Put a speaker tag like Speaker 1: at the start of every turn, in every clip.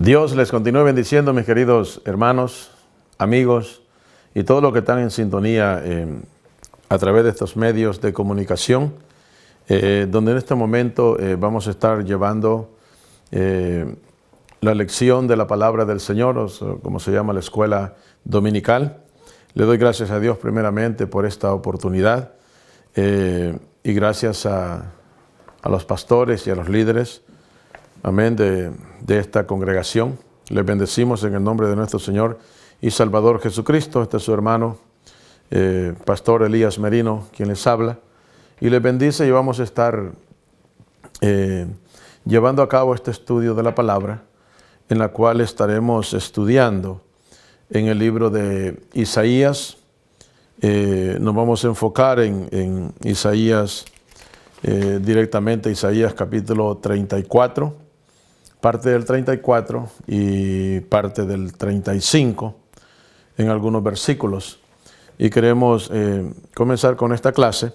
Speaker 1: Dios les continúe bendiciendo, mis queridos hermanos, amigos y todos los que están en sintonía a través de estos medios de comunicación, donde en este momento vamos a estar llevando la lección de la palabra del Señor, o como se llama la escuela dominical. Le doy gracias a Dios primeramente por esta oportunidad y gracias a los pastores y a los líderes, amén, de esta congregación. Les bendecimos en el nombre de nuestro Señor y Salvador Jesucristo. Este es su hermano, Pastor Elías Merino, quien les habla. Y les bendice y vamos a estar llevando a cabo este estudio de la palabra, en la cual estaremos estudiando en el libro de Isaías. Nos vamos a enfocar en Isaías, directamente Isaías capítulo 34, parte del 34 y parte del 35 en algunos versículos. Y queremos comenzar con esta clase.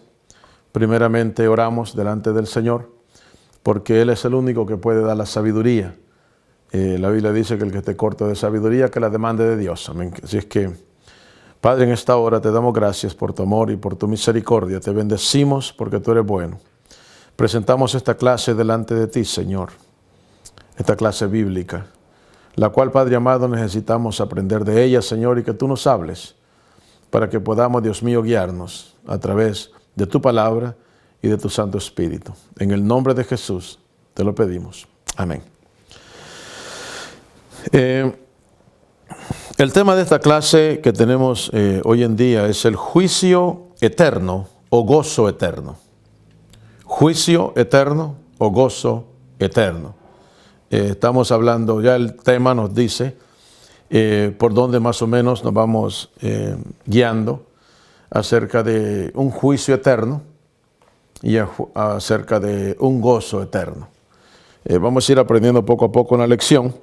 Speaker 1: Primeramente oramos delante del Señor, porque Él es el único que puede dar la sabiduría. La Biblia dice que el que esté corto de sabiduría, que la demande de Dios. Amén. Así es que, Padre, en esta hora te damos gracias por tu amor y por tu misericordia. Te bendecimos porque tú eres bueno. Presentamos esta clase delante de ti, Señor. Esta clase bíblica, la cual, Padre amado, necesitamos aprender de ella, Señor, y que tú nos hables para que podamos, Dios mío, guiarnos a través de tu palabra y de tu Santo Espíritu. En el nombre de Jesús te lo pedimos. Amén. El tema de esta clase que tenemos hoy en día es el juicio eterno o gozo eterno. Juicio eterno o gozo eterno. Estamos hablando, ya el tema nos dice por dónde más o menos nos vamos guiando acerca de un juicio eterno y acerca de un gozo eterno. Vamos a ir aprendiendo poco a poco una lección.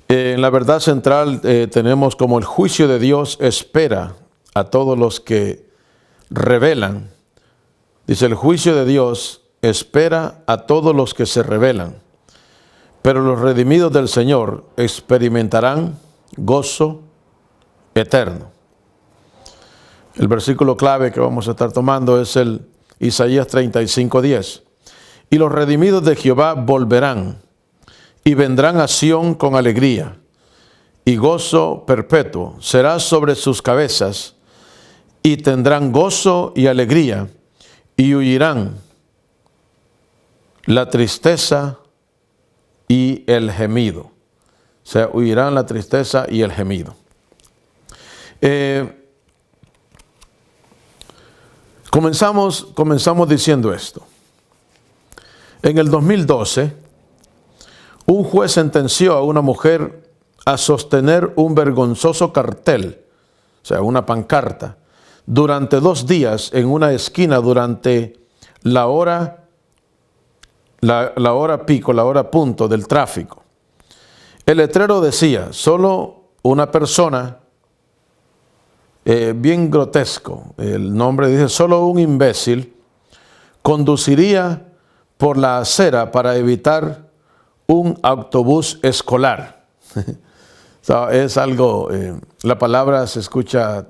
Speaker 1: En la verdad central tenemos como el juicio de Dios espera a todos los que rebelan. Dice, el juicio de Dios espera a todos los que se rebelan, pero los redimidos del Señor experimentarán gozo eterno. El versículo clave que vamos a estar tomando es el Isaías 35:10. Y los redimidos de Jehová volverán y vendrán a Sión con alegría, y gozo perpetuo será sobre sus cabezas, y tendrán gozo y alegría, y huirán la tristeza y el gemido. O sea, huirán la tristeza y el gemido. Comenzamos diciendo esto. En el 2012, un juez sentenció a una mujer a sostener un vergonzoso cartel, o sea, una pancarta, durante 2 días en una esquina durante la hora pico, la hora punto del tráfico. El letrero decía, solo una persona, bien grotesco, el nombre dice, solo un imbécil conduciría por la acera para evitar un autobús escolar. O sea, es algo, la palabra se escucha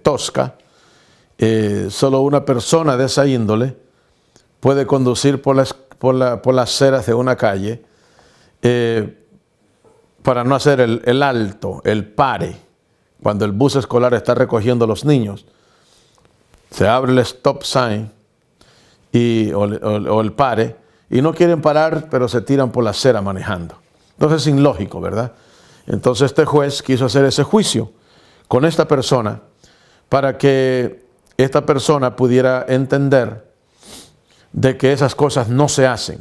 Speaker 1: tosca. Solo una persona de esa índole puede conducir por las aceras de una calle para no hacer el alto, el pare. Cuando el bus escolar está recogiendo a los niños, se abre el stop sign o el pare, y no quieren parar, pero se tiran por la acera manejando. Entonces es ilógico, ¿verdad? Entonces este juez quiso hacer ese juicio con esta persona para que esta persona pudiera entender de que esas cosas no se hacen.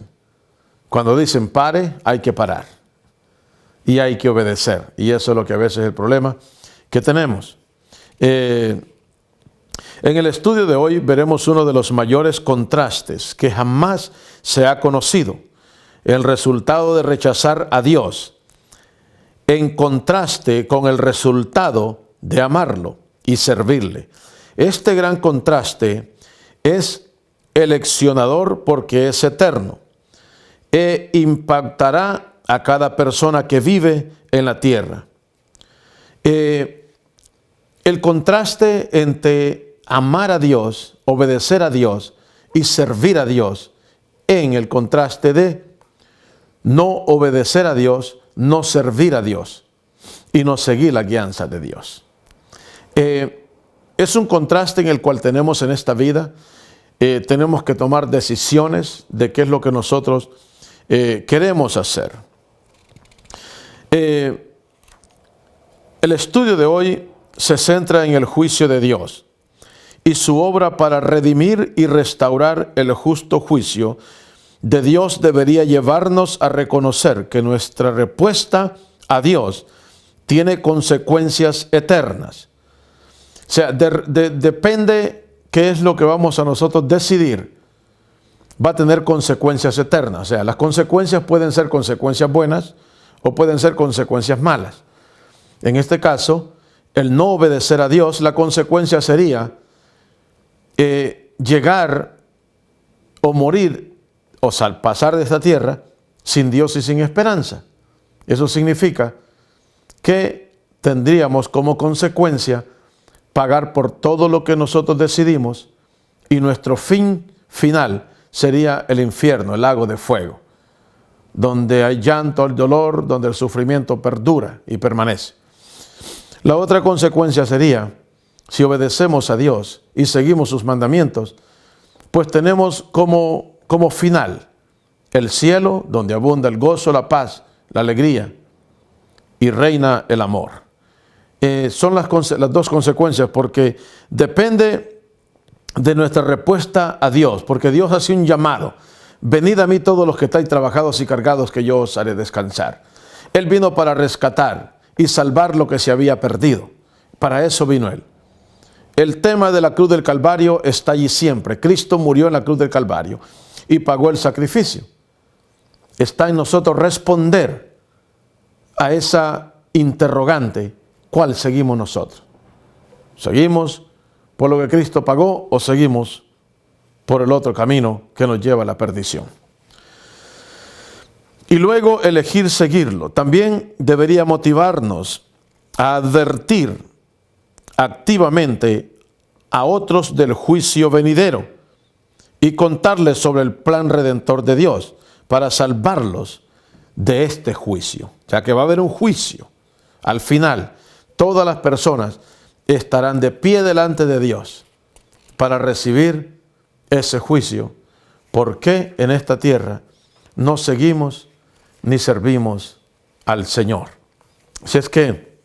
Speaker 1: Cuando dicen pare, hay que parar y hay que obedecer. Y eso es lo que a veces es el problema que tenemos. En el estudio de hoy veremos uno de los mayores contrastes que jamás se ha conocido, el resultado de rechazar a Dios, en contraste con el resultado de amarlo y servirle. Este gran contraste es eleccionador porque es eterno. e impactará a cada persona que vive en la tierra. El contraste entre amar a Dios, obedecer a Dios y servir a Dios, en el contraste de no obedecer a Dios, no servir a Dios y no seguir la guianza de Dios. Es un contraste en el cual tenemos en esta vida. Tenemos que tomar decisiones de qué es lo que nosotros queremos hacer. El estudio de hoy se centra en el juicio de Dios y su obra para redimir y restaurar el justo juicio de Dios debería llevarnos a reconocer que nuestra respuesta a Dios tiene consecuencias eternas. O sea, depende qué es lo que vamos a nosotros decidir, va a tener consecuencias eternas. O sea, las consecuencias pueden ser consecuencias buenas o pueden ser consecuencias malas. En este caso, el no obedecer a Dios, la consecuencia sería llegar o morir o pasar de esta tierra sin Dios y sin esperanza. Eso significa que tendríamos como consecuencia pagar por todo lo que nosotros decidimos y nuestro fin final sería el infierno, el lago de fuego, donde hay llanto, el dolor, donde el sufrimiento perdura y permanece. La otra consecuencia sería, si obedecemos a Dios y seguimos sus mandamientos, pues tenemos como final el cielo, donde abunda el gozo, la paz, la alegría y reina el amor. Son las dos consecuencias, porque depende de nuestra respuesta a Dios, porque Dios hace un llamado: venid a mí todos los que estáis trabajados y cargados, que yo os haré descansar. Él vino para rescatar y salvar lo que se había perdido. Para eso vino Él. El tema de la cruz del Calvario está allí siempre. Cristo murió en la cruz del Calvario y pagó el sacrificio. Está en nosotros responder a esa interrogante: ¿cuál seguimos nosotros? ¿Seguimos por lo que Cristo pagó o seguimos por el otro camino que nos lleva a la perdición? Y luego elegir seguirlo también debería motivarnos a advertir activamente a otros del juicio venidero y contarles sobre el plan redentor de Dios para salvarlos de este juicio. O sea que va a haber un juicio. Al final, todas las personas estarán de pie delante de Dios para recibir ese juicio. ¿Por qué en esta tierra no seguimos ni servimos al Señor? Si es que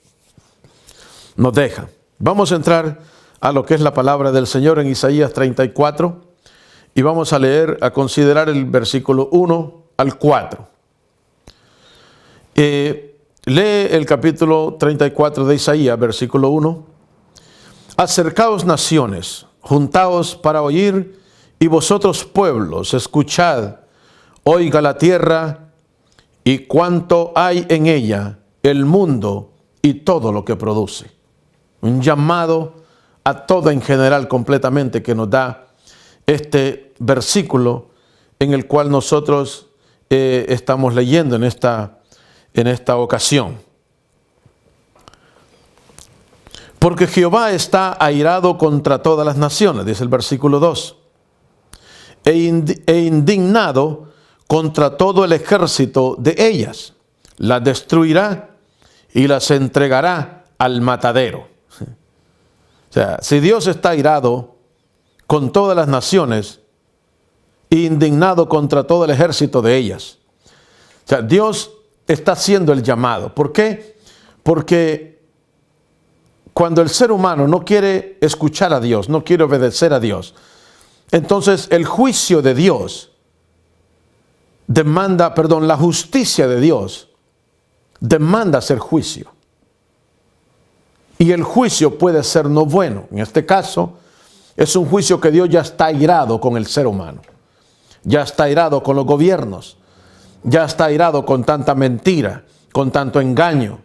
Speaker 1: nos deja. Vamos a entrar a lo que es la palabra del Señor en Isaías 34 y vamos a leer, a considerar el versículo 1 al 4. Lee el capítulo 34 de Isaías, versículo 1. Acercaos naciones, juntaos para oír, y vosotros pueblos, escuchad, oiga la tierra y cuánto hay en ella, el mundo y todo lo que produce. Un llamado a todo en general completamente que nos da este versículo en el cual nosotros estamos leyendo en esta ocasión. Porque Jehová está airado contra todas las naciones, dice el versículo 2, e indignado contra todo el ejército de ellas. Las destruirá y las entregará al matadero. O sea, si Dios está airado con todas las naciones, indignado contra todo el ejército de ellas. O sea, Dios está haciendo el llamado. ¿Por qué? Porque cuando el ser humano no quiere escuchar a Dios, no quiere obedecer a Dios, entonces el juicio de Dios la justicia de Dios demanda hacer juicio. Y el juicio puede ser no bueno. En este caso, es un juicio que Dios ya está airado con el ser humano. Ya está airado con los gobiernos. Ya está airado con tanta mentira, con tanto engaño.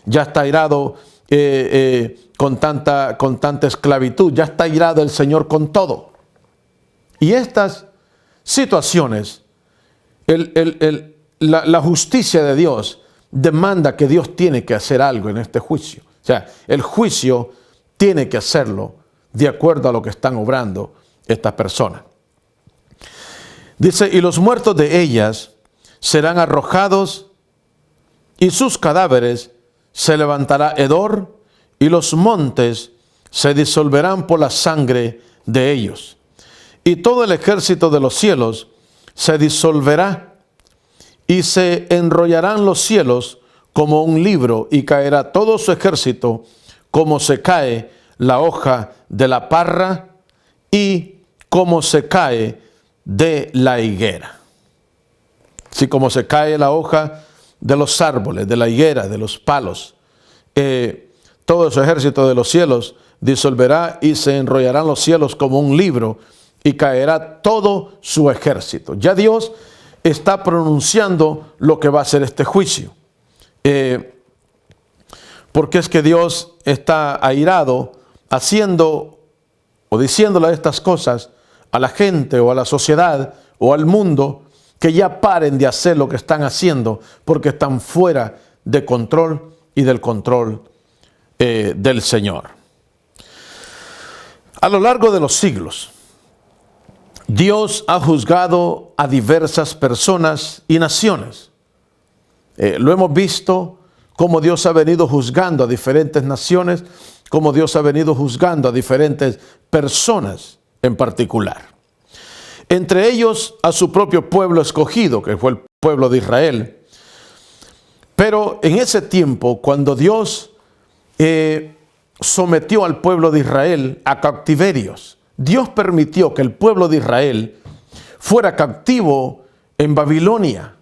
Speaker 1: Ya está airado con tanta esclavitud. Ya está airado el Señor con todo. Y estas situaciones la justicia de Dios demanda que Dios tiene que hacer algo en este juicio. O sea, el juicio tiene que hacerlo de acuerdo a lo que están obrando estas personas. Dice, y los muertos de ellas serán arrojados y sus cadáveres se levantará hedor y los montes se disolverán por la sangre de ellos. Y todo el ejército de los cielos se disolverá y se enrollarán los cielos como un libro y caerá todo su ejército como se cae la hoja de la parra y como se cae de la higuera. Así como se cae la hoja de los árboles, de la higuera, de los palos, todo su ejército de los cielos disolverá y se enrollarán los cielos como un libro y caerá todo su ejército. Ya Dios está pronunciando lo que va a ser este juicio. Porque es que Dios está airado haciendo o diciéndole estas cosas a la gente o a la sociedad o al mundo, que ya paren de hacer lo que están haciendo porque están fuera de control y del control del Señor. A lo largo de los siglos, Dios ha juzgado a diversas personas y naciones. Lo hemos visto cómo Dios ha venido juzgando a diferentes naciones, cómo Dios ha venido juzgando a diferentes personas en particular. Entre ellos a su propio pueblo escogido, que fue el pueblo de Israel. Pero en ese tiempo, cuando Dios sometió al pueblo de Israel a cautiverios, Dios permitió que el pueblo de Israel fuera cautivo en Babilonia,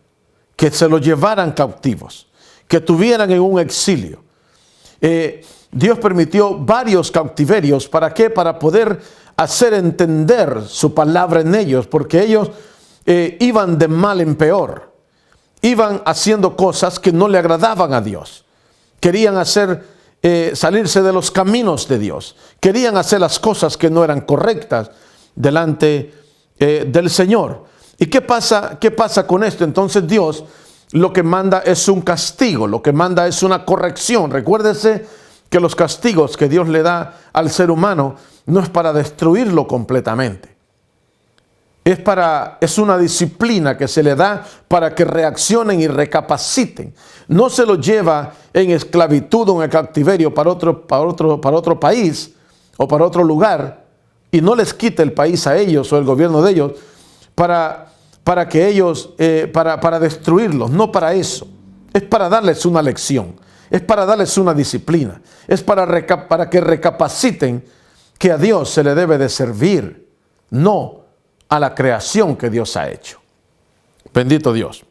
Speaker 1: que se lo llevaran cautivos, que tuvieran en un exilio. Dios permitió varios cautiverios. ¿Para qué? Para poder hacer entender su palabra en ellos, porque ellos iban de mal en peor. Iban haciendo cosas que no le agradaban a Dios. Querían salirse de los caminos de Dios. Querían hacer las cosas que no eran correctas delante del Señor. ¿Y qué pasa con esto? Entonces Dios lo que manda es un castigo, lo que manda es una corrección. Recuérdese que los castigos que Dios le da al ser humano no es para destruirlo completamente. Es una disciplina que se le da para que reaccionen y recapaciten. No se lo lleva en esclavitud o en cautiverio para otro país o para otro lugar, y no les quita el país a ellos o el gobierno de ellos para que ellos, para destruirlos. No para eso. Es para darles una lección. Es para darles una disciplina. Es para que recapaciten que a Dios se le debe de servir, no a la creación que Dios ha hecho. Bendito Dios.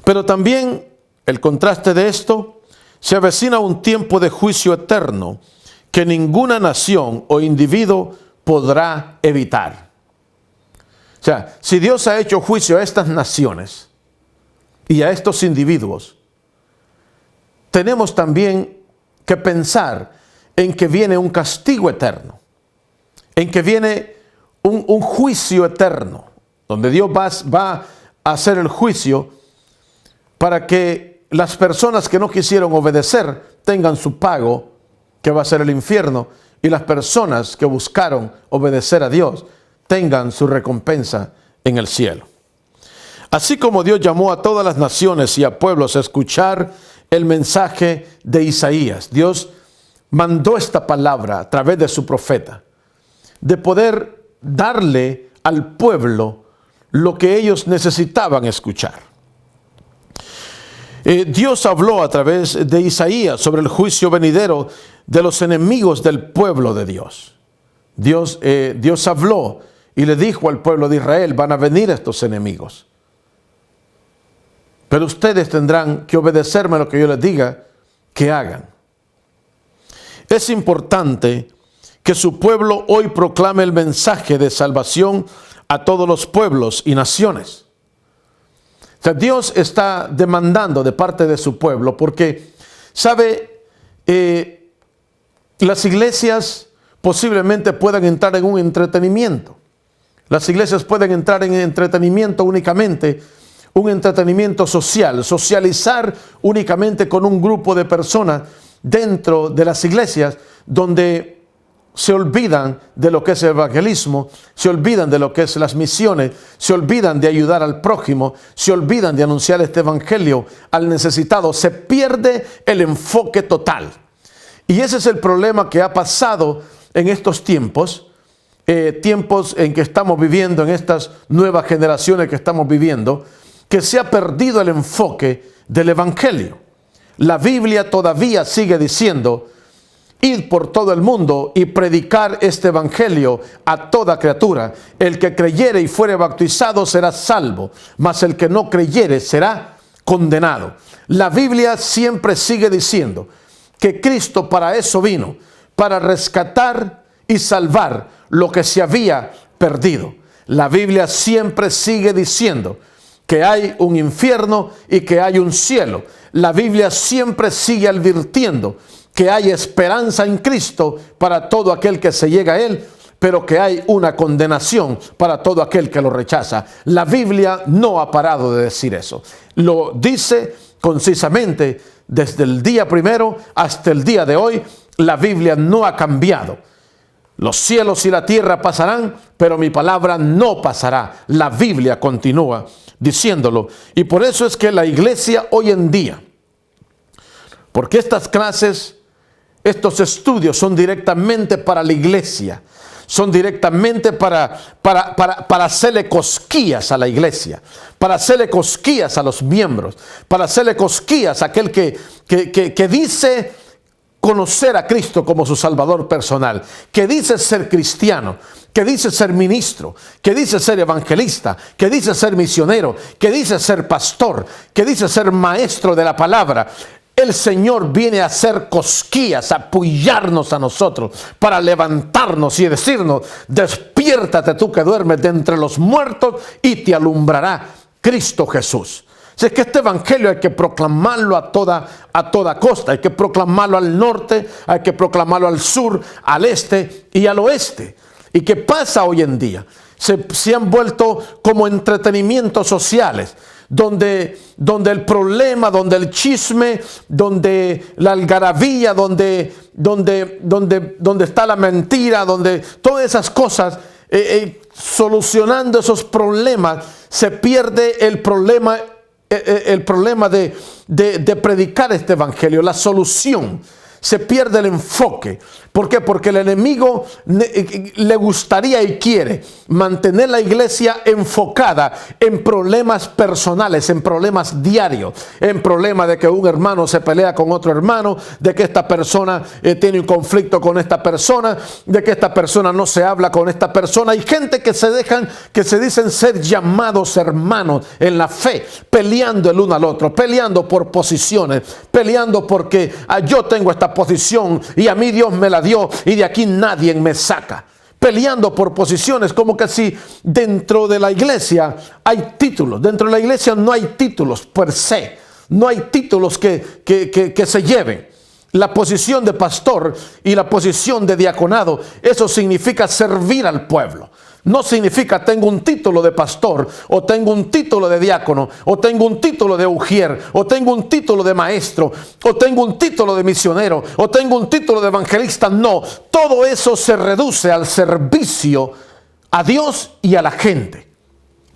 Speaker 1: Pero también el contraste de esto, se avecina un tiempo de juicio eterno que ninguna nación o individuo podrá evitar. O sea, si Dios ha hecho juicio a estas naciones y a estos individuos, tenemos también que pensar en que viene un castigo eterno, en que viene un juicio eterno, donde Dios va a hacer el juicio para que las personas que no quisieron obedecer tengan su pago, que va a ser el infierno, y las personas que buscaron obedecer a Dios tengan su recompensa en el cielo. Así como Dios llamó a todas las naciones y a pueblos a escuchar el mensaje de Isaías, Dios mandó esta palabra a través de su profeta, de poder darle al pueblo lo que ellos necesitaban escuchar. Dios habló a través de Isaías sobre el juicio venidero de los enemigos del pueblo de Dios. Dios habló y le dijo al pueblo de Israel: van a venir estos enemigos, pero ustedes tendrán que obedecerme a lo que yo les diga que hagan. Es importante que su pueblo hoy proclame el mensaje de salvación a todos los pueblos y naciones. O sea, Dios está demandando de parte de su pueblo porque, ¿sabe? Las iglesias posiblemente puedan entrar en un entretenimiento. Las iglesias pueden entrar en entretenimiento únicamente, un entretenimiento social, socializar únicamente con un grupo de personas dentro de las iglesias, donde se olvidan de lo que es el evangelismo, se olvidan de lo que es las misiones, se olvidan de ayudar al prójimo, se olvidan de anunciar este evangelio al necesitado. Se pierde el enfoque total. Y ese es el problema que ha pasado en estos tiempos, tiempos en que estamos viviendo, en estas nuevas generaciones que estamos viviendo, que se ha perdido el enfoque del evangelio. La Biblia todavía sigue diciendo: id por todo el mundo y predicar este evangelio a toda criatura. El que creyere y fuere bautizado será salvo, mas el que no creyere será condenado. La Biblia siempre sigue diciendo que Cristo para eso vino, para rescatar y salvar lo que se había perdido. La Biblia siempre sigue diciendo que hay un infierno y que hay un cielo. La Biblia siempre sigue advirtiendo que hay esperanza en Cristo para todo aquel que se llega a Él, pero que hay una condenación para todo aquel que lo rechaza. La Biblia no ha parado de decir eso. Lo dice concisamente desde el día primero hasta el día de hoy. La Biblia no ha cambiado. Los cielos y la tierra pasarán, pero mi palabra no pasará. La Biblia continúa diciéndolo. Y por eso es que la iglesia hoy en día, porque estas clases, estos estudios son directamente para la iglesia, son directamente para hacerle cosquillas a la iglesia, para hacerle cosquillas a los miembros, para hacerle cosquillas a aquel que dice conocer a Cristo como su Salvador personal, que dice ser cristiano, que dice ser ministro, que dice ser evangelista, que dice ser misionero, que dice ser pastor, que dice ser maestro de la palabra. El Señor viene a hacer cosquillas, a apoyarnos a nosotros, para levantarnos y decirnos: despiértate tú que duermes de entre los muertos y te alumbrará Cristo Jesús. Si es que este evangelio hay que proclamarlo a toda costa, hay que proclamarlo al norte, hay que proclamarlo al sur, al este y al oeste. ¿Y qué pasa hoy en día? Se han vuelto como entretenimientos sociales, donde el problema, donde el chisme, donde la algarabía, donde está la mentira, donde todas esas cosas, solucionando esos problemas, se pierde el problema de predicar este evangelio, la solución. Se pierde el enfoque. ¿Por qué? Porque el enemigo le gustaría y quiere mantener la iglesia enfocada en problemas personales, en problemas diarios, en problemas de que un hermano se pelea con otro hermano, de que esta persona tiene un conflicto con esta persona, de que esta persona no se habla con esta persona. Hay gente que se dicen ser llamados hermanos en la fe, peleando el uno al otro, peleando por posiciones, peleando porque yo tengo esta posición y a mí Dios me la dio y de aquí nadie me saca. Peleando por posiciones, como que si dentro de la iglesia hay títulos. Dentro de la iglesia no hay títulos per se, no hay títulos que se lleven. La posición de pastor y la posición de diaconado, eso significa servir al pueblo. No significa tengo un título de pastor, o tengo un título de diácono, o tengo un título de ujier, o tengo un título de maestro, o tengo un título de misionero, o tengo un título de evangelista. No, todo eso se reduce al servicio a Dios y a la gente.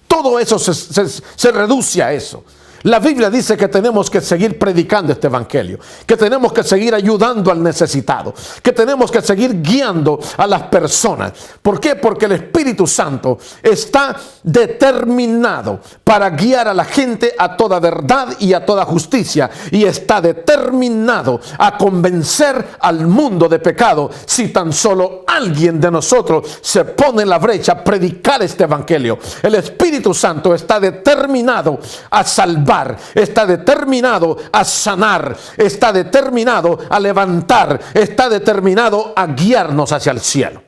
Speaker 1: Todo eso se reduce a eso. La Biblia dice que tenemos que seguir predicando este evangelio, que tenemos que seguir ayudando al necesitado, que tenemos que seguir guiando a las personas. ¿Por qué? Porque el Espíritu Santo está determinado para guiar a la gente a toda verdad y a toda justicia, y está determinado a convencer al mundo de pecado si tan solo alguien de nosotros se pone en la brecha a predicar este evangelio. El Espíritu Santo está determinado a salvar, está determinado a sanar, está determinado a levantar, está determinado a guiarnos hacia el cielo.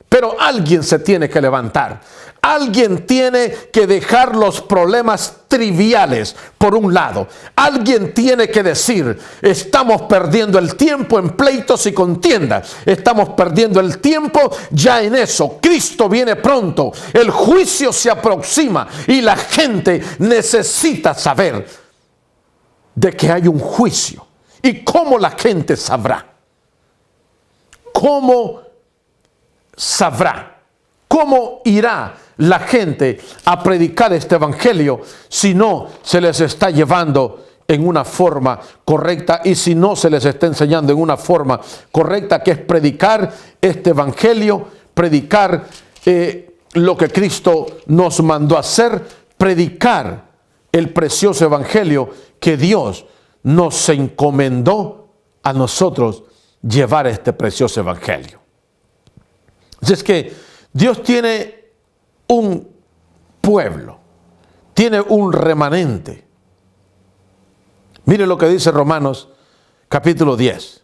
Speaker 1: Pero alguien se tiene que levantar, Alguien tiene que dejar los problemas triviales por un lado. Alguien tiene que decir, estamos perdiendo el tiempo en pleitos y contiendas. Estamos perdiendo el tiempo ya en eso. Cristo viene pronto. El juicio se aproxima y la gente necesita saber de que hay un juicio. ¿Y cómo la gente sabrá? ¿Cómo sabrá? ¿Cómo irá la gente a predicar este evangelio si no se les está llevando en una forma correcta y si no se les está enseñando en una forma correcta, que es predicar este evangelio, predicar lo que Cristo nos mandó a hacer, predicar el precioso evangelio que Dios nos encomendó a nosotros llevar este precioso evangelio? Así es que Dios tiene un pueblo, tiene un remanente. Mire lo que dice Romanos capítulo 10.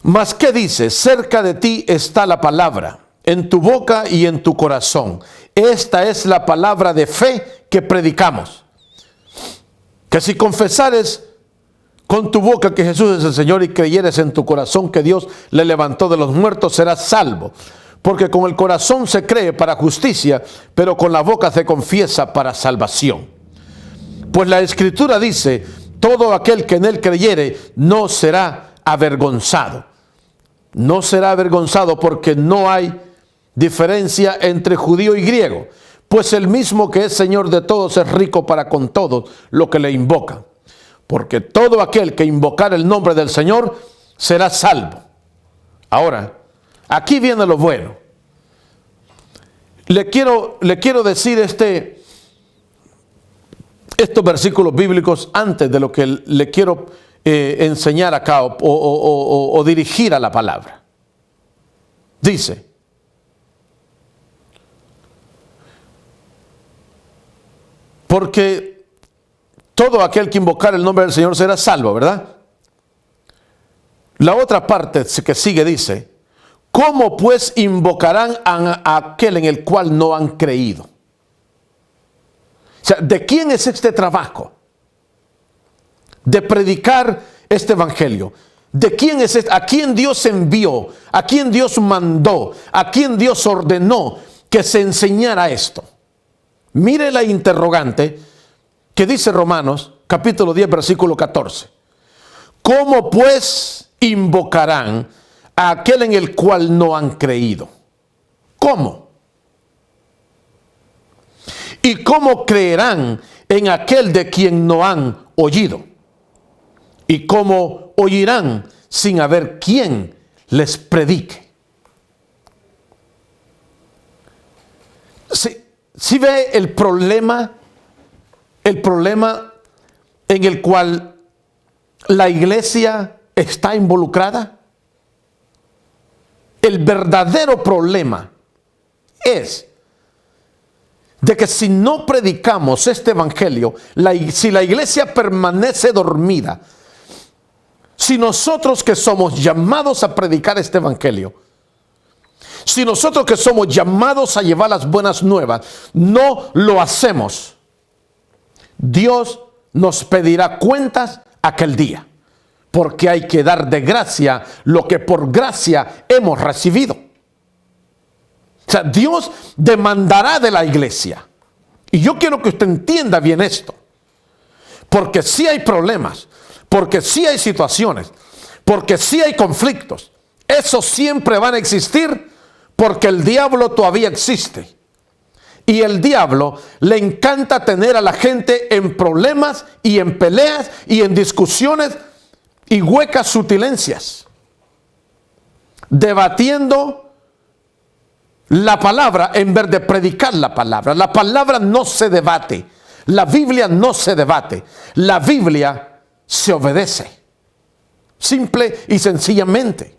Speaker 1: Mas ¿qué dice? Cerca de ti está la palabra, en tu boca y en tu corazón. Esta es la palabra de fe que predicamos. Que si confesares con tu boca que Jesús es el Señor y creyeres en tu corazón que Dios le levantó de los muertos, serás salvo. Porque con el corazón se cree para justicia, pero con la boca se confiesa para salvación. Pues la Escritura dice, todo aquel que en él creyere no será avergonzado. No será avergonzado porque no hay diferencia entre judío y griego. Pues el mismo que es Señor de todos es rico para con todos los que le invocan. Porque todo aquel que invocar el nombre del Señor será salvo. Ahora, aquí viene lo bueno. Le quiero decir estos versículos bíblicos antes de lo que le quiero enseñar acá o dirigir a la palabra. Dice, porque todo aquel que invocar el nombre del Señor será salvo, ¿verdad? La otra parte que sigue dice, ¿cómo pues invocarán a aquel en el cual no han creído? O sea, ¿de quién es este trabajo? De predicar este evangelio. ¿De quién es este? ¿A quién Dios envió? ¿A quién Dios mandó? ¿A quién Dios ordenó que se enseñara esto? Mire la interrogante que dice Romanos capítulo 10 versículo 14. ¿Cómo pues invocarán a aquel en el cual no han creído? ¿Cómo? ¿Y cómo creerán en aquel de quien no han oído? ¿Y cómo oirán sin haber quien les predique? ¿Sí ve el problema en el cual la iglesia está involucrada? El verdadero problema es de que si no predicamos este evangelio, si la iglesia permanece dormida, si nosotros que somos llamados a predicar este evangelio, si nosotros que somos llamados a llevar las buenas nuevas, no lo hacemos, Dios nos pedirá cuentas aquel día. Porque hay que dar de gracia lo que por gracia hemos recibido. O sea, Dios demandará de la iglesia. Y yo quiero que usted entienda bien esto. Porque sí hay problemas, porque sí hay situaciones, porque sí hay conflictos. Esos siempre van a existir porque el diablo todavía existe. Y el diablo le encanta tener a la gente en problemas y en peleas y en discusiones y huecas sutilencias, debatiendo la palabra en vez de predicar la palabra. La palabra no se debate, la Biblia no se debate, la Biblia se obedece, simple y sencillamente.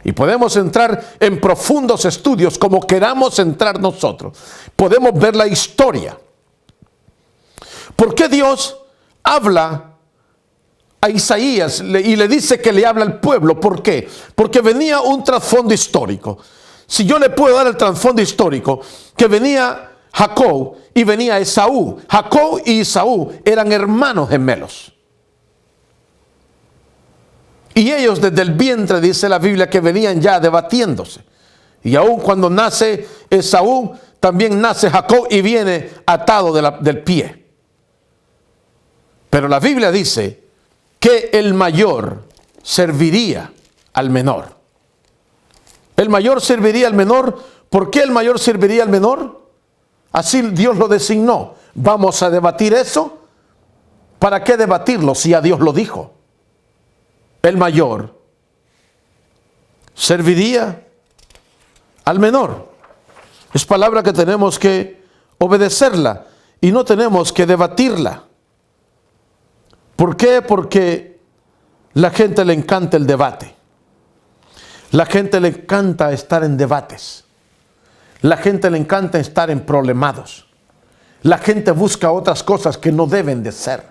Speaker 1: Y podemos entrar en profundos estudios como queramos entrar nosotros. Podemos ver la historia. ¿Por qué Dios habla a Isaías y le dice que le habla al pueblo? ¿Por qué? Porque venía un trasfondo histórico. Si yo le puedo dar el trasfondo histórico, que venía Jacob y venía Esaú. Jacob y Esaú eran hermanos gemelos. Y ellos desde el vientre, dice la Biblia, que venían ya debatiéndose. Y aún cuando nace Esaú, también nace Jacob y viene atado del pie. Pero la Biblia dice que el mayor serviría al menor. El mayor serviría al menor. ¿Por qué el mayor serviría al menor? Así Dios lo designó. ¿Vamos a debatir eso? ¿Para qué debatirlo si a Dios lo dijo? El mayor serviría al menor. Es palabra que tenemos que obedecerla y no tenemos que debatirla. ¿Por qué? Porque la gente le encanta el debate. La gente le encanta estar en debates. La gente le encanta estar en problemados. La gente busca otras cosas que no deben de ser.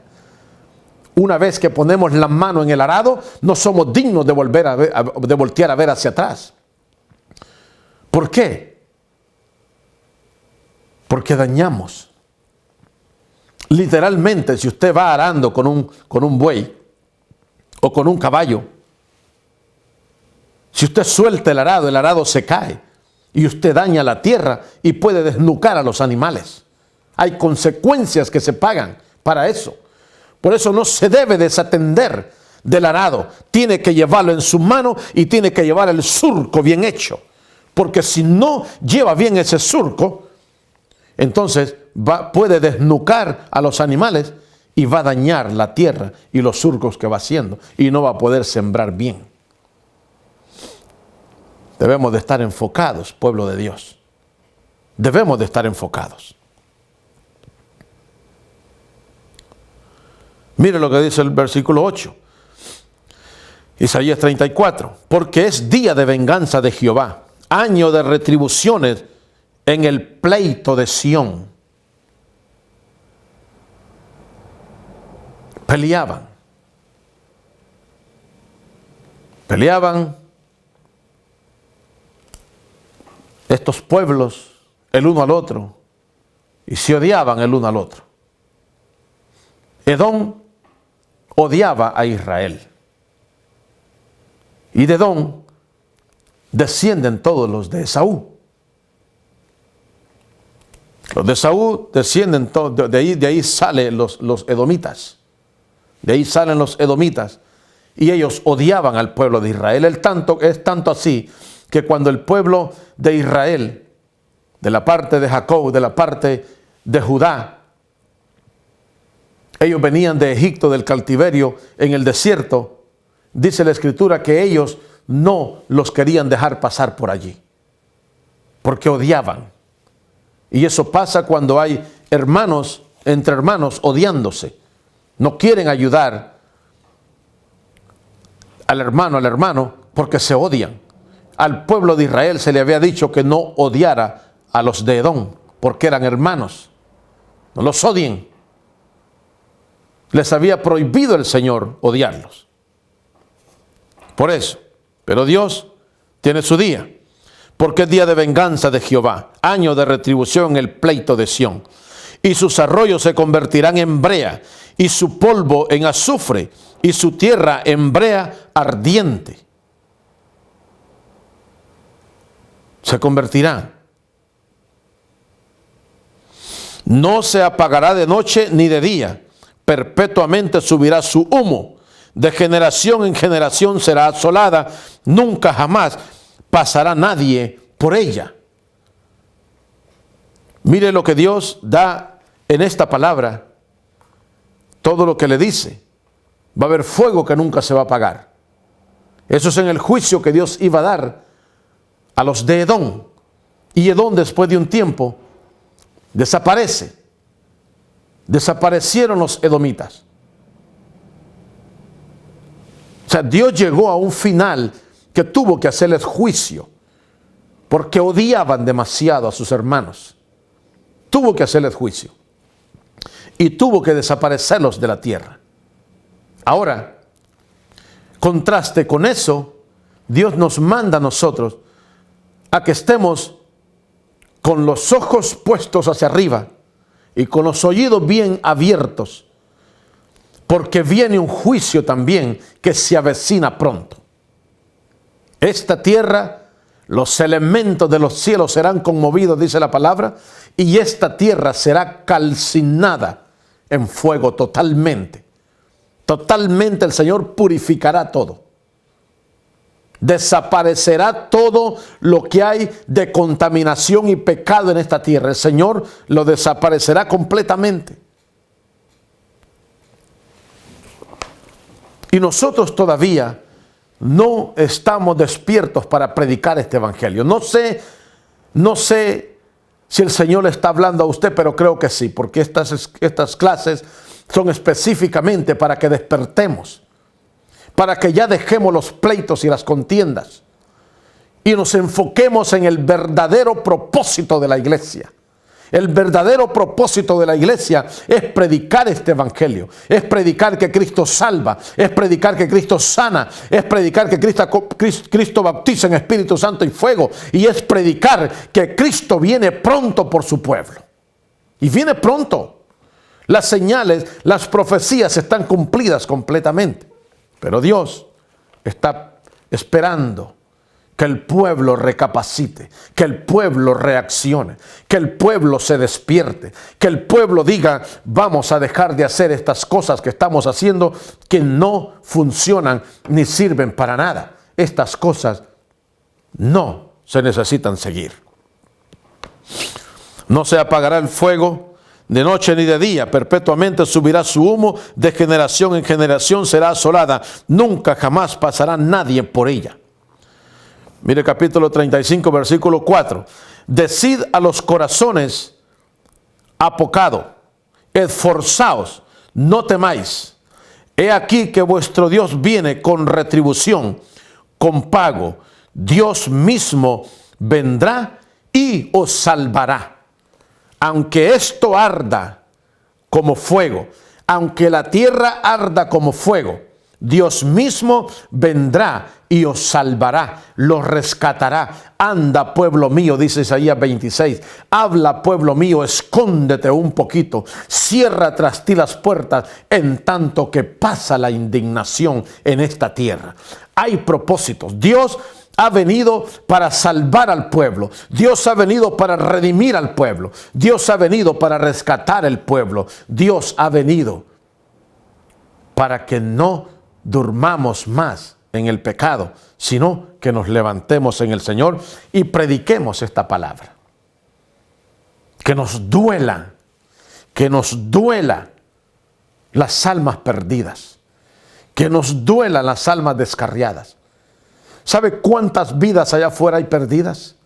Speaker 1: Una vez que ponemos la mano en el arado, no somos dignos de voltear a ver hacia atrás. ¿Por qué? Porque dañamos. Literalmente, si usted va arando con un buey o con un caballo, si usted suelta el arado se cae y usted daña la tierra y puede desnucar a los animales. Hay consecuencias que se pagan para eso. Por eso no se debe desatender del arado. Tiene que llevarlo en su mano y tiene que llevar el surco bien hecho. Porque si no lleva bien ese surco, entonces puede desnucar a los animales y va a dañar la tierra y los surcos que va haciendo y no va a poder sembrar bien. Debemos de estar enfocados, pueblo de Dios. Debemos de estar enfocados. Mire lo que dice el versículo 8. Isaías 34. Porque es día de venganza de Jehová, año de retribuciones en el pleito de Sión. Peleaban estos pueblos el uno al otro y se odiaban el uno al otro. Edom odiaba a Israel y de Edom descienden todos los de Esaú. Los de Esaú descienden todos, de ahí salen los edomitas. De ahí salen los edomitas y ellos odiaban al pueblo de Israel. Es tanto así que cuando el pueblo de Israel, de la parte de Jacob, de la parte de Judá, ellos venían de Egipto, del cautiverio, en el desierto, dice la Escritura que ellos no los querían dejar pasar por allí, porque odiaban. Y eso pasa cuando hay hermanos, entre hermanos, odiándose. No quieren ayudar al hermano, porque se odian. Al pueblo de Israel se le había dicho que no odiara a los de Edom, porque eran hermanos. No los odien. Les había prohibido el Señor odiarlos. Por eso. Pero Dios tiene su día. Porque es día de venganza de Jehová, año de retribución en el pleito de Sión. Y sus arroyos se convertirán en brea, y su polvo en azufre, y su tierra en brea ardiente. Se convertirá. No se apagará de noche ni de día, perpetuamente subirá su humo, de generación en generación será asolada, nunca jamás pasará nadie por ella. Mire lo que Dios da en esta palabra, todo lo que le dice. Va a haber fuego que nunca se va a apagar. Eso es en el juicio que Dios iba a dar a los de Edom. Y Edom, después de un tiempo, desaparece. Desaparecieron los edomitas. O sea, Dios llegó a un final que tuvo que hacerles juicio porque odiaban demasiado a sus hermanos. Tuvo que hacerles juicio y tuvo que desaparecerlos de la tierra. Ahora, contraste con eso, Dios nos manda a nosotros a que estemos con los ojos puestos hacia arriba y con los oídos bien abiertos, porque viene un juicio también que se avecina pronto. Esta tierra, los elementos de los cielos serán conmovidos, dice la palabra, y esta tierra será calcinada en fuego totalmente. Totalmente el Señor purificará todo. Desaparecerá todo lo que hay de contaminación y pecado en esta tierra. El Señor lo desaparecerá completamente. Y nosotros todavía no estamos despiertos para predicar este evangelio. No sé si el Señor le está hablando a usted, pero creo que sí, porque estas clases son específicamente para que despertemos, para que ya dejemos los pleitos y las contiendas y nos enfoquemos en el verdadero propósito de la iglesia. El verdadero propósito de la iglesia es predicar este evangelio, es predicar que Cristo salva, es predicar que Cristo sana, es predicar que Cristo bautiza en Espíritu Santo y fuego, y es predicar que Cristo viene pronto por su pueblo. Y viene pronto. Las señales, las profecías están cumplidas completamente, pero Dios está esperando que el pueblo recapacite, que el pueblo reaccione, que el pueblo se despierte, que el pueblo diga: vamos a dejar de hacer estas cosas que estamos haciendo, que no funcionan ni sirven para nada. Estas cosas no se necesitan seguir. No se apagará el fuego de noche ni de día, perpetuamente subirá su humo, de generación en generación será asolada, nunca jamás pasará nadie por ella. Mire capítulo 35, versículo 4. Decid a los corazones apocado, esforzaos, no temáis. He aquí que vuestro Dios viene con retribución, con pago. Dios mismo vendrá y os salvará. Aunque esto arda como fuego, aunque la tierra arda como fuego, Dios mismo vendrá y os salvará, los rescatará. Anda, pueblo mío, dice Isaías 26. Habla, pueblo mío, escóndete un poquito. Cierra tras ti las puertas en tanto que pasa la indignación en esta tierra. Hay propósitos. Dios ha venido para salvar al pueblo. Dios ha venido para redimir al pueblo. Dios ha venido para rescatar al pueblo. Dios ha venido para que no durmamos más en el pecado, sino que nos levantemos en el Señor y prediquemos esta palabra. Que nos duela las almas perdidas, que nos duelan las almas descarriadas. ¿Sabe cuántas vidas allá afuera hay perdidas?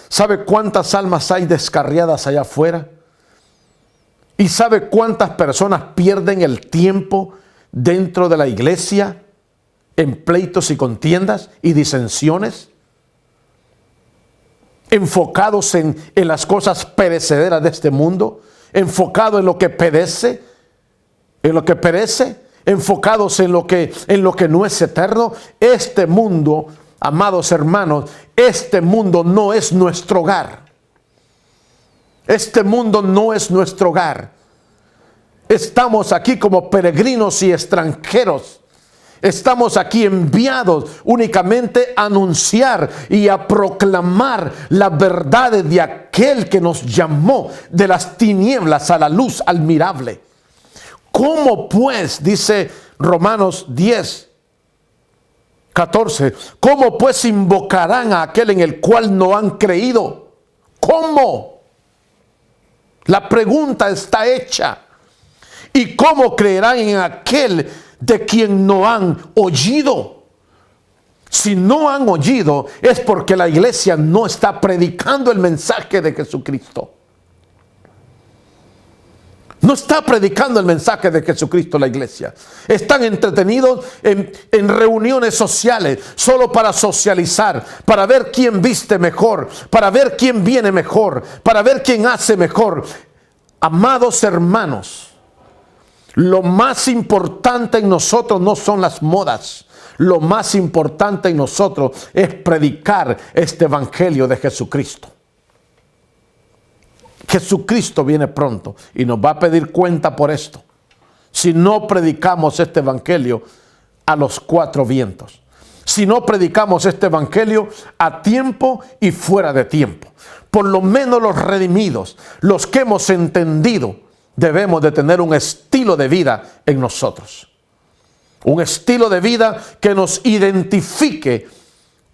Speaker 1: ¿Sabe cuántas almas hay descarriadas allá afuera? ¿Y sabe cuántas personas pierden el tiempo dentro de la iglesia en pleitos y contiendas y disensiones? Enfocados en las cosas perecederas de este mundo, enfocados en lo que perece, enfocados en lo que no es eterno. Este mundo, amados hermanos, este mundo no es nuestro hogar. Este mundo no es nuestro hogar. Estamos aquí como peregrinos y extranjeros. Estamos aquí enviados únicamente a anunciar y a proclamar la verdad de aquel que nos llamó de las tinieblas a la luz admirable. ¿Cómo pues, dice Romanos 10, 14, cómo pues invocarán a aquel en el cual no han creído? ¿Cómo? La pregunta está hecha. ¿Y cómo creerán en aquel de quien no han oído? Si no han oído, es porque la iglesia no está predicando el mensaje de Jesucristo. No está predicando el mensaje de Jesucristo la iglesia. Están entretenidos en reuniones sociales, solo para socializar, para ver quién viste mejor, para ver quién viene mejor, para ver quién hace mejor. Amados hermanos, lo más importante en nosotros no son las modas. lo más importante en nosotros es predicar este evangelio de Jesucristo. Jesucristo viene pronto y nos va a pedir cuenta por esto, si no predicamos este evangelio a los cuatro vientos, si no predicamos este evangelio a tiempo y fuera de tiempo. Por lo menos los redimidos, los que hemos entendido, debemos de tener un estilo de vida en nosotros. Un estilo de vida que nos identifique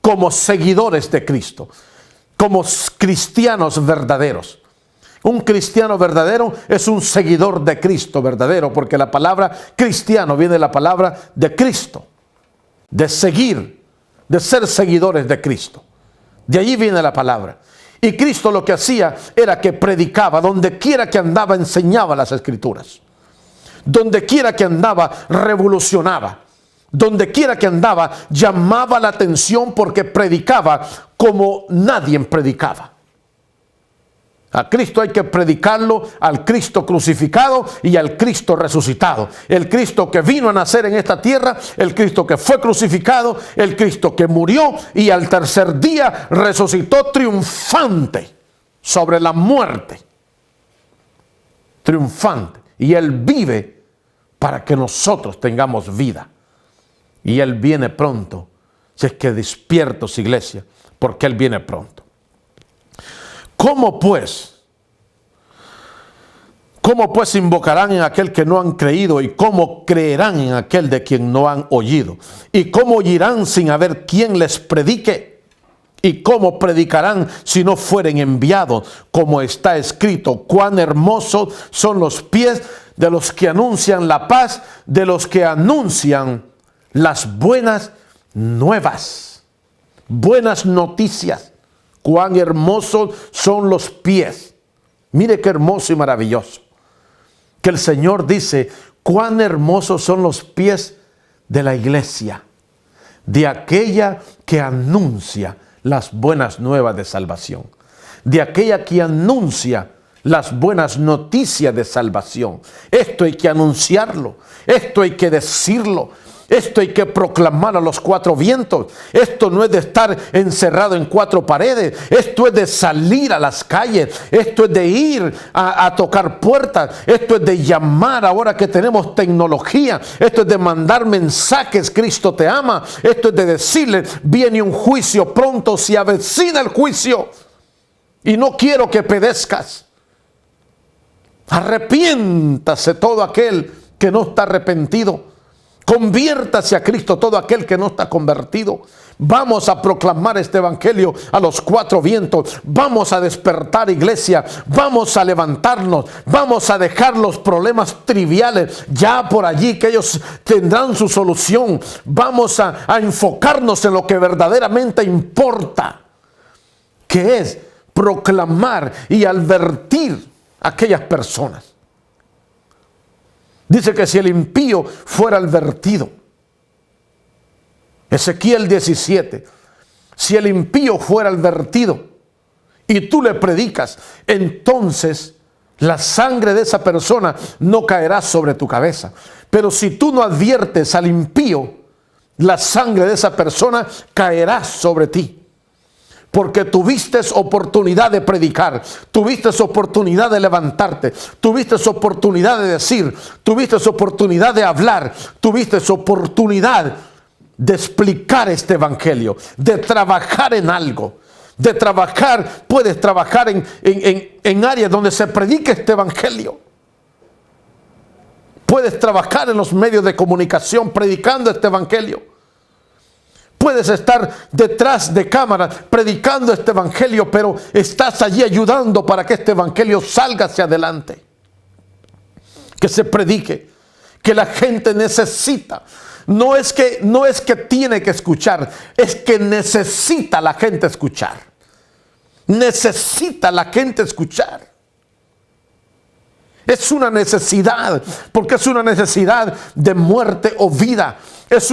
Speaker 1: como seguidores de Cristo, como cristianos verdaderos. Un cristiano verdadero es un seguidor de Cristo verdadero, porque la palabra cristiano viene de la palabra de Cristo, de seguir, de ser seguidores de Cristo. De allí viene la palabra. Y Cristo lo que hacía era que predicaba, donde quiera que andaba enseñaba las Escrituras. Donde quiera que andaba revolucionaba. Donde quiera que andaba llamaba la atención porque predicaba como nadie predicaba. A Cristo hay que predicarlo, al Cristo crucificado y al Cristo resucitado. El Cristo que vino a nacer en esta tierra, el Cristo que fue crucificado, el Cristo que murió y al tercer día resucitó triunfante sobre la muerte. Triunfante. Y Él vive para que nosotros tengamos vida. Y Él viene pronto. Si es que despiertos, iglesia, porque Él viene pronto. ¿Cómo pues invocarán en aquel que no han creído? ¿Y cómo creerán en aquel de quien no han oído? ¿Y cómo oirán sin haber quien les predique? ¿Y cómo predicarán si no fueren enviados? Como está escrito, cuán hermosos son los pies de los que anuncian la paz, de los que anuncian las buenas nuevas, buenas noticias. Cuán hermosos son los pies. Mire qué hermoso y maravilloso. Que el Señor dice, cuán hermosos son los pies de la iglesia, de aquella que anuncia las buenas nuevas de salvación, de aquella que anuncia las buenas noticias de salvación. Esto hay que anunciarlo, esto hay que decirlo. Esto hay que proclamar a los cuatro vientos. Esto no es de estar encerrado en cuatro paredes. Esto es de salir a las calles. Esto es de ir a tocar puertas. Esto es de llamar ahora que tenemos tecnología. Esto es de mandar mensajes. Cristo te ama. Esto es de decirle, viene un juicio pronto, se avecina el juicio. Y no quiero que perezcas. Arrepiéntase todo aquel que no está arrepentido. Conviértase a Cristo todo aquel que no está convertido. Vamos a proclamar este evangelio a los cuatro vientos. Vamos a despertar, iglesia. Vamos a levantarnos. Vamos a dejar los problemas triviales ya por allí, que ellos tendrán su solución. Vamos a enfocarnos en lo que verdaderamente importa, que es proclamar y advertir a aquellas personas. Dice que si el impío fuera advertido, Ezequiel 17, si el impío fuera advertido y tú le predicas, entonces la sangre de esa persona no caerá sobre tu cabeza. Pero si tú no adviertes al impío, la sangre de esa persona caerá sobre ti. Porque tuviste oportunidad de predicar, tuviste oportunidad de levantarte, tuviste oportunidad de decir, tuviste oportunidad de hablar, tuviste oportunidad de explicar este evangelio, de trabajar en algo, de trabajar, puedes trabajar en áreas donde se predique este evangelio. Puedes trabajar en los medios de comunicación predicando este evangelio. Puedes estar detrás de cámara predicando este evangelio, pero estás allí ayudando para que este evangelio salga hacia adelante. Que se predique, que la gente necesita. No es que tiene que escuchar, es que necesita la gente escuchar. Necesita la gente escuchar. Es una necesidad, porque es una necesidad de muerte o vida. Es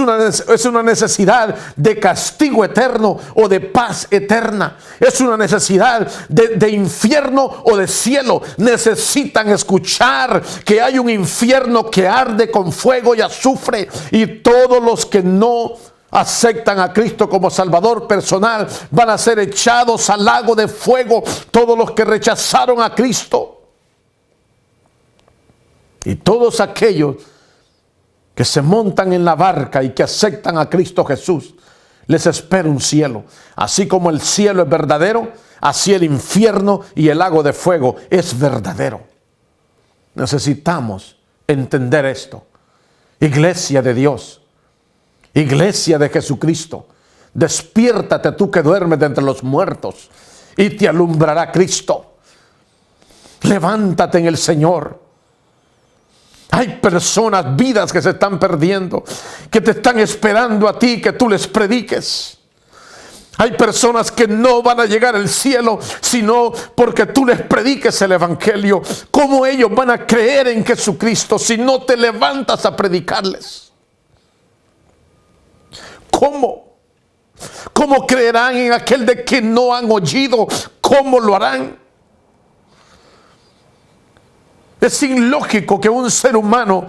Speaker 1: una necesidad de castigo eterno o de paz eterna. Es una necesidad de infierno o de cielo. Necesitan escuchar que hay un infierno que arde con fuego y azufre. Y todos los que no aceptan a Cristo como Salvador personal, van a ser echados al lago de fuego todos los que rechazaron a Cristo. Y todos aquellos que se montan en la barca y que aceptan a Cristo Jesús, les espera un cielo. Así como el cielo es verdadero, así el infierno y el lago de fuego es verdadero. Necesitamos entender esto. Iglesia de Dios, iglesia de Jesucristo, despiértate tú que duermes de entre los muertos y te alumbrará Cristo. Levántate en el Señor. Hay personas, vidas que se están perdiendo, que te están esperando a ti que tú les prediques. Hay personas que no van a llegar al cielo sino porque tú les prediques el evangelio. ¿Cómo ellos van a creer en Jesucristo si no te levantas a predicarles? ¿Cómo? ¿Cómo creerán en aquel de que no han oído? ¿Cómo lo harán? Es ilógico que un ser humano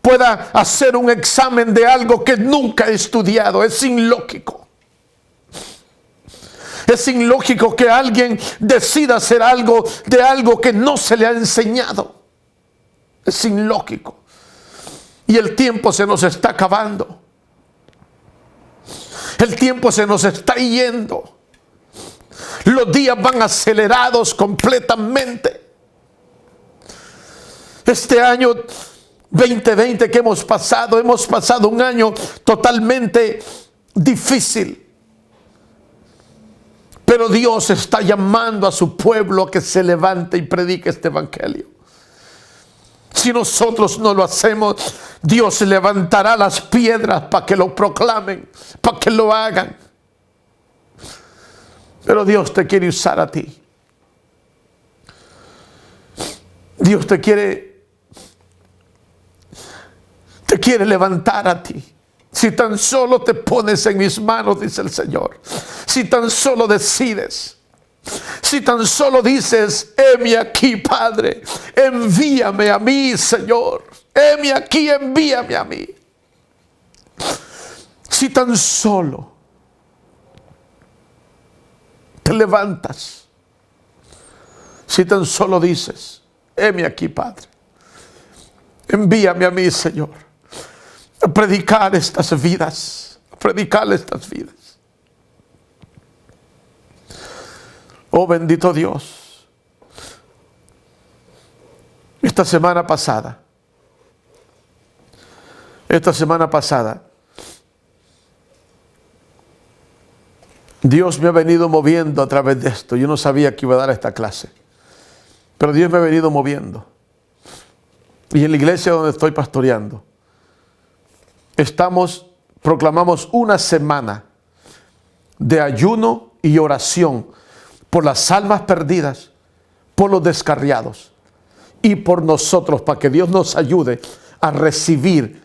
Speaker 1: pueda hacer un examen de algo que nunca ha estudiado. Es ilógico. Es ilógico que alguien decida hacer algo de algo que no se le ha enseñado. Es ilógico. Y el tiempo se nos está acabando. El tiempo se nos está yendo. Los días van acelerados completamente. Este año 2020 que hemos pasado un año totalmente difícil. Pero Dios está llamando a su pueblo a que se levante y predique este evangelio. Si nosotros no lo hacemos, Dios levantará las piedras para que lo proclamen, para que lo hagan. Pero Dios te quiere usar a ti. Dios te quiere levantar a ti. Si tan solo te pones en mis manos, dice el Señor. Si tan solo decides. Si tan solo dices, heme aquí, Padre. Envíame a mí, Señor. Heme aquí, envíame a mí. Si tan solo te levantas. Si tan solo dices, heme aquí, Padre. Envíame a mí, Señor. A predicar estas vidas. A predicar estas vidas. Oh bendito Dios. Esta semana pasada. Dios me ha venido moviendo a través de esto. Yo no sabía que iba a dar esta clase. Pero Dios me ha venido moviendo. Y en la iglesia donde estoy pastoreando, proclamamos una semana de ayuno y oración por las almas perdidas, por los descarriados y por nosotros, para que Dios nos ayude a recibir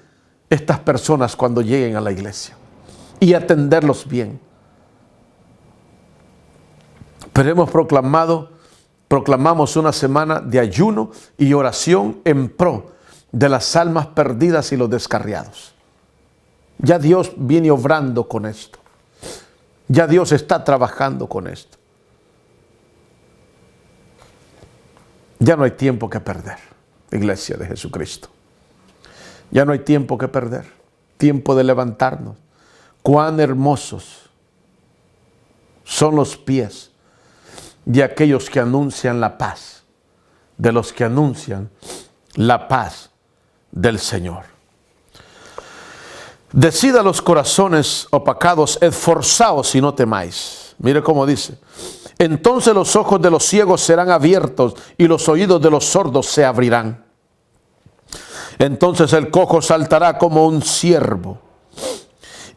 Speaker 1: estas personas cuando lleguen a la iglesia y atenderlos bien. Pero proclamamos una semana de ayuno y oración en pro de las almas perdidas y los descarriados. Ya Dios viene obrando con esto. Ya Dios está trabajando con esto. Ya no hay tiempo que perder, iglesia de Jesucristo. Ya no hay tiempo que perder. Tiempo de levantarnos. Cuán hermosos son los pies de aquellos que anuncian la paz, de los que anuncian la paz del Señor. Decid a los corazones opacados, esforzaos y no temáis. Mire cómo dice. Entonces los ojos de los ciegos serán abiertos y los oídos de los sordos se abrirán. Entonces el cojo saltará como un ciervo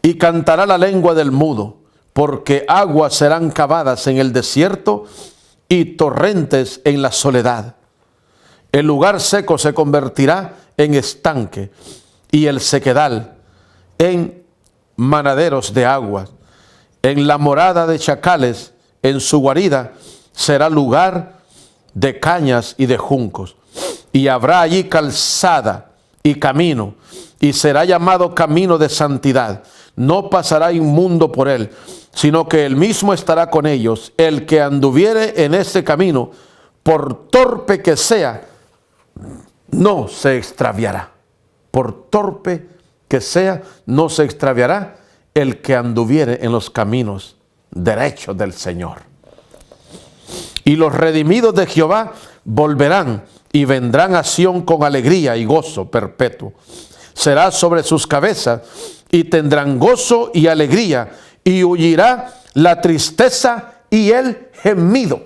Speaker 1: y cantará la lengua del mudo, porque aguas serán cavadas en el desierto y torrentes en la soledad. El lugar seco se convertirá en estanque y el sequedal en manaderos de aguas. En la morada de chacales, en su guarida, será lugar de cañas y de juncos. Y habrá allí calzada y camino, y será llamado camino de santidad. no pasará inmundo por él, sino que él mismo estará con ellos. El que anduviere en este camino, por torpe que sea, no se extraviará. Por torpe que sea, no se extraviará el que anduviere en los caminos derechos del Señor. Y los redimidos de Jehová volverán y vendrán a Sión con alegría y gozo perpetuo. Será sobre sus cabezas y tendrán gozo y alegría, y huirá la tristeza y el gemido.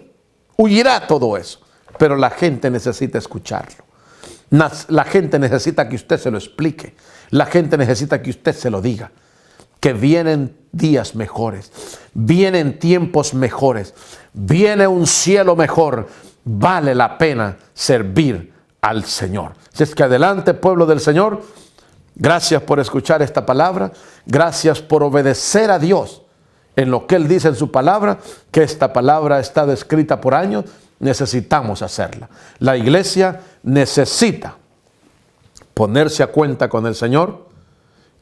Speaker 1: Huirá todo eso. Pero la gente necesita escucharlo. La gente necesita que usted se lo explique. La gente necesita que usted se lo diga. Que vienen días mejores, vienen tiempos mejores, viene un cielo mejor. Vale la pena servir al Señor. Así es que adelante, pueblo del Señor. Gracias por escuchar esta palabra. Gracias por obedecer a Dios en lo que Él dice en su palabra, que esta palabra ha estado escrita por años. Necesitamos hacerla. La iglesia necesita ponerse a cuenta con el Señor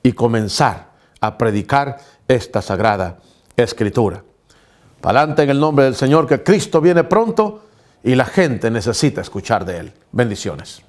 Speaker 1: y comenzar a predicar esta sagrada escritura. Para adelante en el nombre del Señor, que Cristo viene pronto y la gente necesita escuchar de Él. Bendiciones.